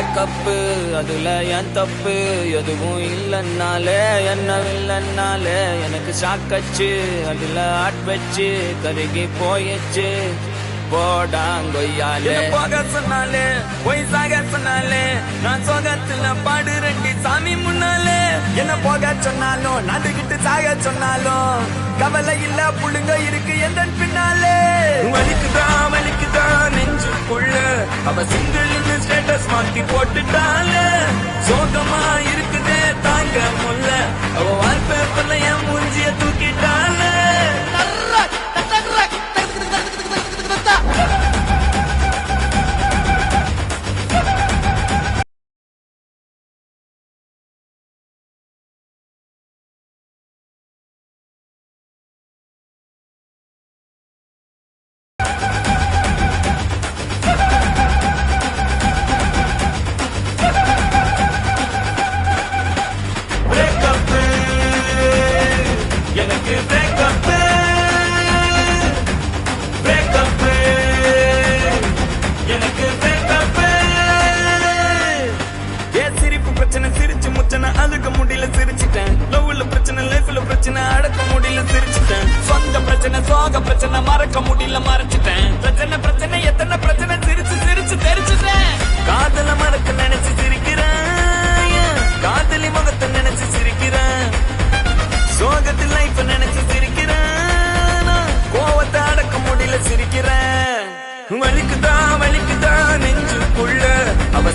break-up அதுல என் தப்பு எதுவும் இல்லைன்னாலே என்ன இல்லைன்னாலே எனக்கு சாக்கச்சு அதுல ஆட் வச்சு கருகி போயிடுச்சு போடாங்கொய்யாலே போக சொன்னாலே போய் சாக சொன்னாலே நான் சோகத்துல பாடு ரெண்டி சாமி முன்னாலே என்ன போக சொன்னாலும் நடுக்கிட்டு சாக சொன்னாலும் கவலை இல்ல புள்ளுங்க இருக்கு எந்த பின்னாலே வலிக்குதா நெஞ்சுக்குள்ள அவ சிங்கிள் ஸ்டேட்டஸ் மாத்தி போட்டுட்டாலே சோகமா இருக்குதே தாங்க முல்ல அவ வால்பேப்பர்ல என் மூஞ்சிய தூக்கிட்டாலே அழுக முடியல சிரிச்சிட்டேன் லவ்ல பிரச்சனை லைஃப்ல பிரச்சனை அடக்க முடியல சிரிச்சிட்டேன் சொந்த பிரச்சனை சோக பிரச்சனை மறக்க முடியல மறைச்சிட்டேன் பிரச்சனை எத்தனை பிரச்சனை சிரிச்சு தெரிச்சுட்டேன் காதல மறக்க நினைச்சு சிரிக்கிறேன் காதலி முகத்தை நினைச்சு சிரிக்கிறேன் சோகத்தில் லைஃப் நினைச்சு சிரிக்கிறேன் கோவத்தை அடக்க முடியல சிரிக்கிறேன் வலிக்குதா நெஞ்சுக்குள்ள அவ